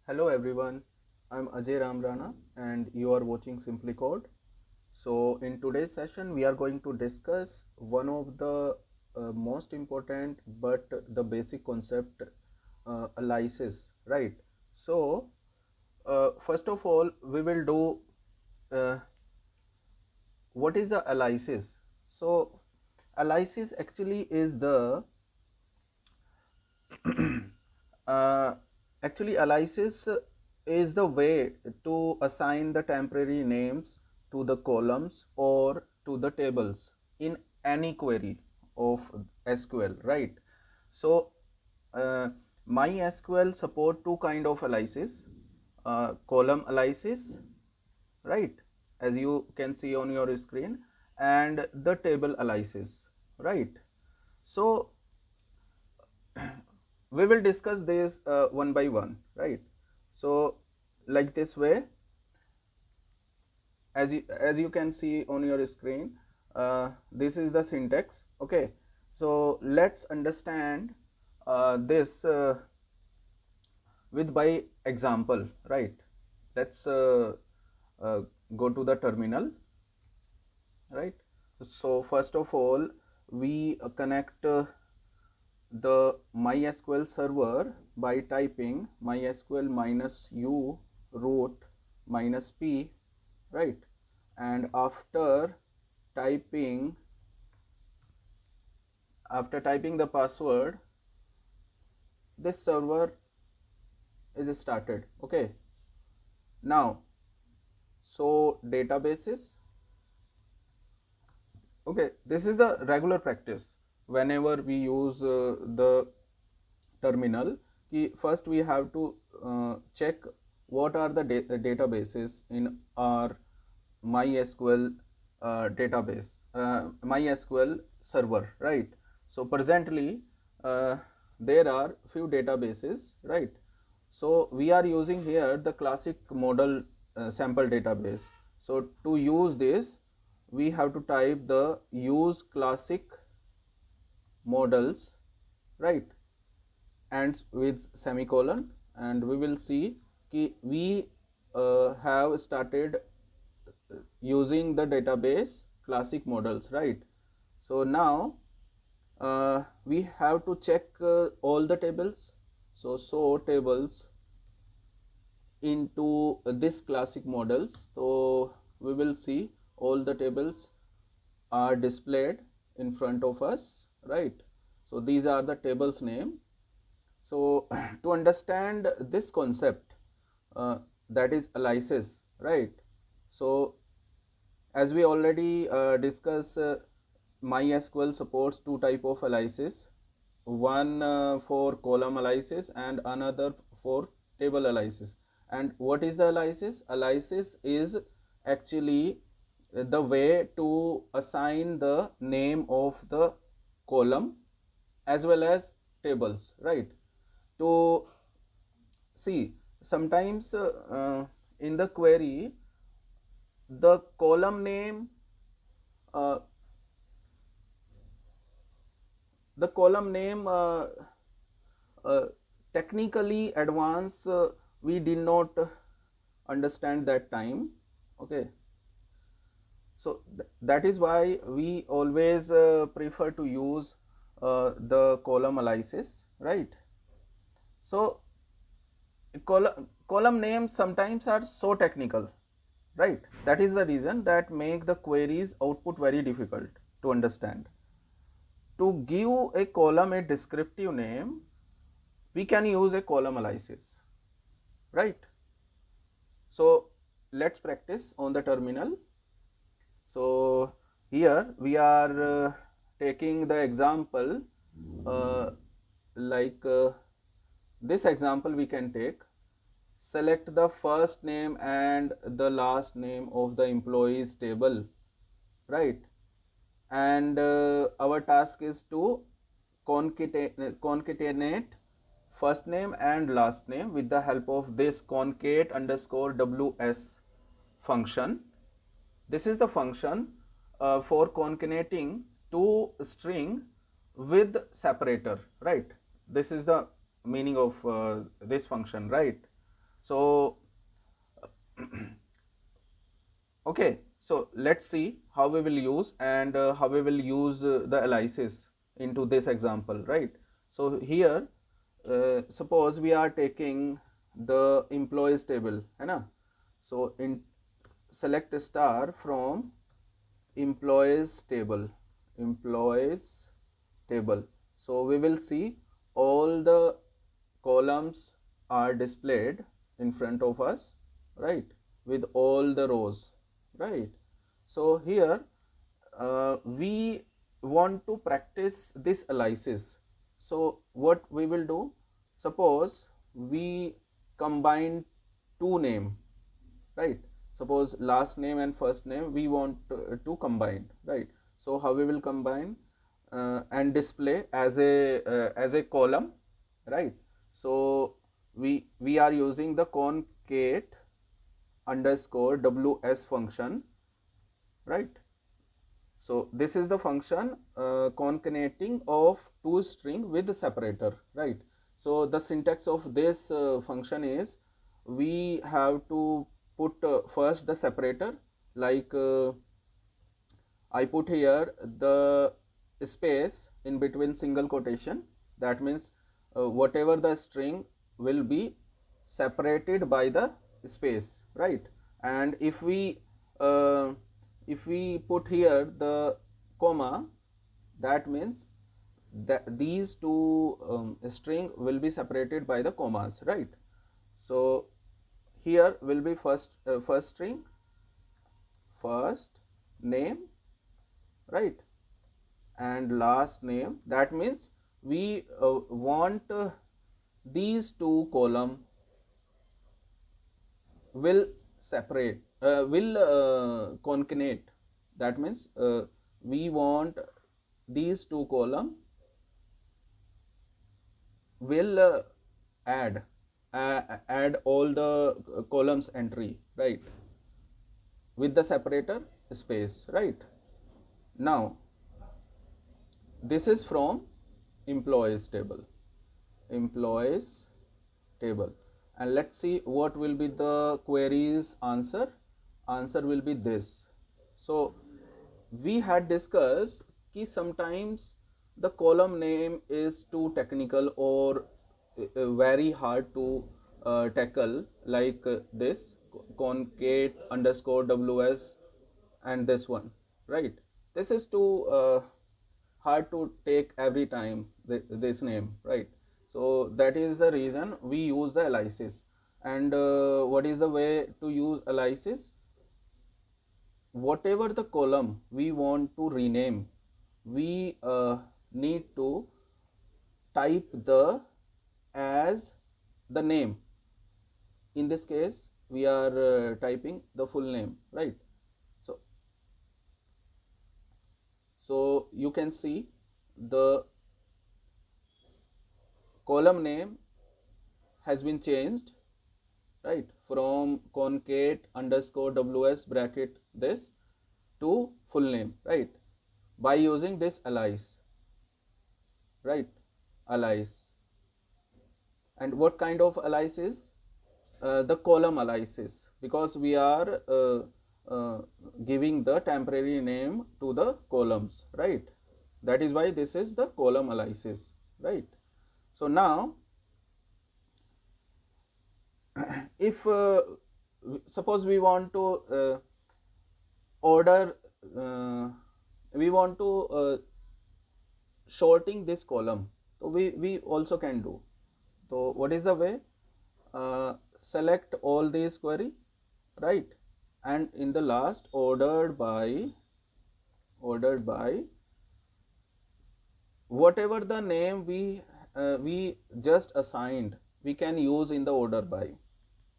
Hello everyone, I'm Ajay Ramrana and you are watching Simply Code. So in today's session we are going to discuss one of the most important but the basic concept, aliases, right? So first of all we will do uh, what is the aliases. So aliases actually is the uh, actually aliases is the way to assign the temporary names to the columns or to the tables in any query of SQL, right? So MySQL support two kind of aliases, column aliases, right, as you can see on your screen, and the table aliases, right? So we will discuss this one by one, right? So like this way, as you can see on your screen, this is the syntax. Okay, so let's understand this with by example, right? Let's uh, go to the terminal, right? So first of all we connect the MySQL server by typing MySQL minus u root minus p, right? And typing after typing the password, this server is started. Okay, now so databases. Okay, this is the regular practice whenever we use the terminal. First we have to check what are the databases in our MySQL MySQL server, right? So presently there are few databases, right? So we are using here the classic model sample database. So to use this we have to type the use classic models, right, ends with semicolon, and we will see we have started using the database classic models, right? So now we have to check all the tables. So tables into this classic models. So we will see all the tables are displayed in front of us, right? So these are the tables name. So to understand this concept, that is aliases, right? So as we already discussed, MySQL supports two type of aliases, one for column aliases and another for table aliases. And what is the aliases? Aliases is actually the way to assign the name of the column as well as tables, right? To see sometimes in the query the column name, uh, the column name uh, technically advanced, we did not understand that time. Okay, so that is why we always prefer to use the column aliases, right? So column names sometimes are so technical, right? That is the reason that make the queries output very difficult to understand. To give a column a descriptive name, we can use a column aliases, right? So let's practice on the terminal. So here we are taking the example, uh, like this example we can take. Select the first name and the last name of the employees table, right? And our task is to concatenate first name and last name with the help of this concate underscore ws function. This is the function for concatenating two string with separator, right? This is the meaning of this function, right? So okay, so let's see how we will use and how we will use the aliases into this example, right? So here, suppose we are taking the employees table, है ना? So in select star from employees table, employees table. So we will see all the columns are displayed in front of us, right, with all the rows, right? So here we want to practice this aliases. So what we will do, suppose we combine two name, right? Suppose last name and first name we want to combine, right? So how we will combine and display as a column, right? So we are using the concat underscore ws function, right? So this is the function concatenating of two string with the separator, right? So the syntax of this function is we have to put first the separator, like I put here the space in between single quotation. That means whatever the string will be separated by the space, right? And uh, if we put here the comma, that means that these two string will be separated by the commas, right? So here will be first string, first name, right, and last name. That means we want these two column will separate, will concatenate. That means we want these two column will add add all the columns entry, right, with the separator space, right? Now this is from employees table, employees table, and let's see what will be the query's answer will be this. So we had discussed कि sometimes the column name is too technical or very hard to tackle, like this concat underscore ws and this one, right? This is too hard to take every time this name, right? So that is the reason we use the aliases. And what is the way to use aliases? Whatever the column we want to rename, we need to type the as the name. In this case we are typing the full name, right? So you can see the column name has been changed, right, from concat underscore ws bracket this to full name, right, by using this alias, right, alias. And what kind of aliases? The column aliases, because we are giving the temporary name to the columns, right? That is why this is the column aliases, right? So now if suppose we want to order we want to sorting this column, so we also can do. So what is the way? Select all these query, right, and in the last ordered by whatever the name we just assigned, we can use in the order by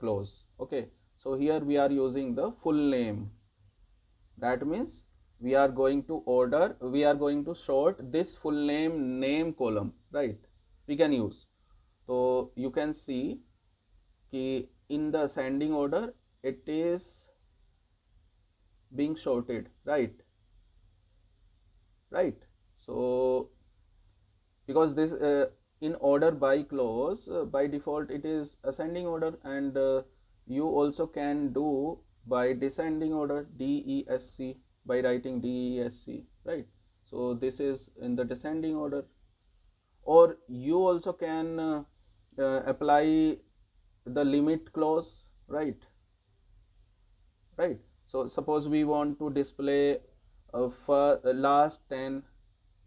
clause. Okay, so here we are using the full name. That means we are going to sort this full name column, right? We can use. So you can see कि in the ascending order it is being sorted, right? So because this in order by clause, by default it is ascending order, and you also can do by descending order, DESC, by writing DESC, right? So this is in the descending order. Or you also can apply the limit clause, right? So suppose we want to display for last 10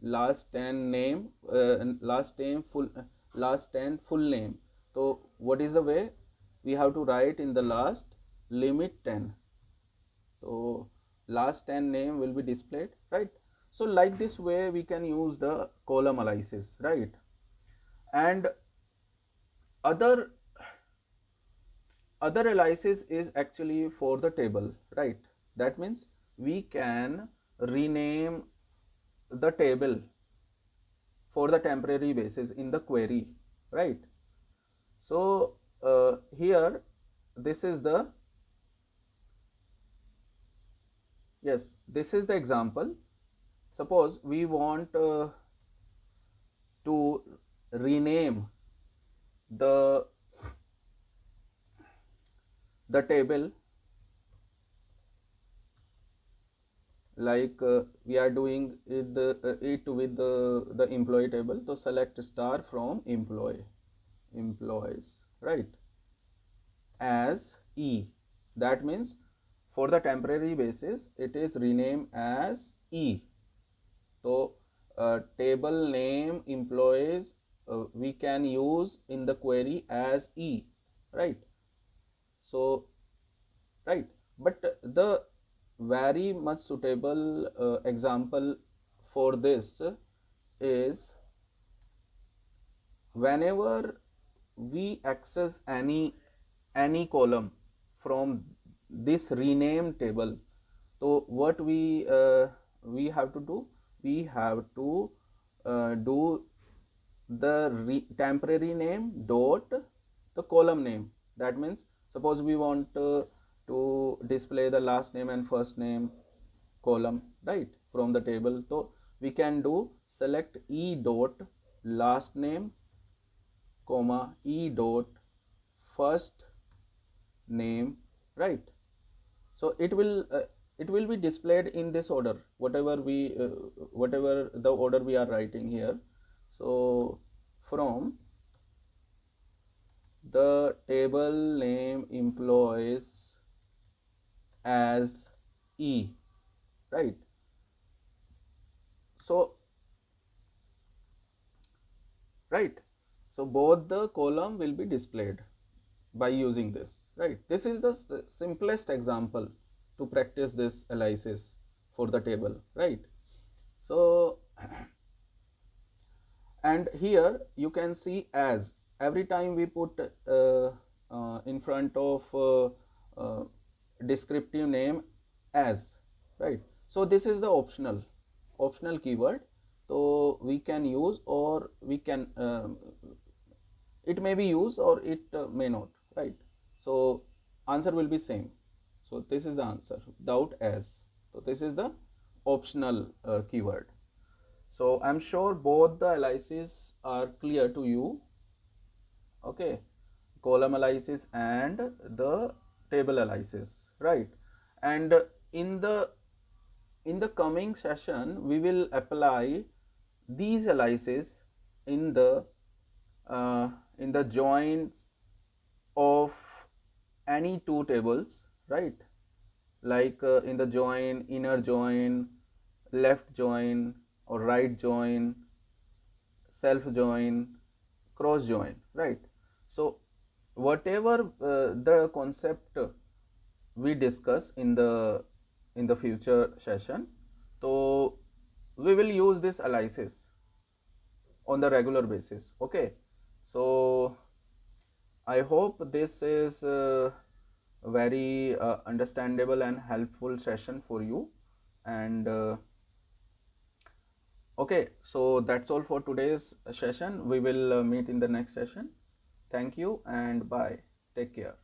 name, last 10 full name. So what is the way? We have to write in the last limit 10. So last 10 name will be displayed, right? So like this way we can use the column aliases, right? And other aliases is actually for the table, right? That means we can rename the table for the temporary basis in the query, right? So here this is the this is the example. Suppose we want to rename the table like we are doing it with the employee table. So select star from employees, right, as E. That means for the temporary basis it is renamed as E. So table name employees we can use in the query as E, right? So right, but the very much suitable example for this is whenever we access any column from this rename table. So what we have to do, we have to do the temporary name dot the column name. That means suppose we want to display the last name and first name column, right, from the table. So we can do select E dot last name comma E dot first name, right? So it will be displayed in this order, whatever the order we are writing here. So from the table name employees as E, right? So right, so both the column will be displayed by using this, right? This is the simplest example to practice this aliases for the table, right? So and here you can see as every time we put in front of descriptive name as, right? So this is the optional keyword. So we can use, or we can it may be used or it may not, right? So answer will be same. So this is the answer without as. So this is the optional keyword. So I'm sure both the aliases are clear to you. Okay, column aliases and the table aliases, right? And in the coming session we will apply these aliases in the joins of any two tables, right? Like in the join, inner join, left join, or right join, self join, cross join, right? So whatever the concept we discuss in the future session, so we will use this aliases on the regular basis. Okay, so I hope this is a very understandable and helpful session for you. And okay, so that's all for today's session. We will meet in the next session. Thank you and bye. Take care.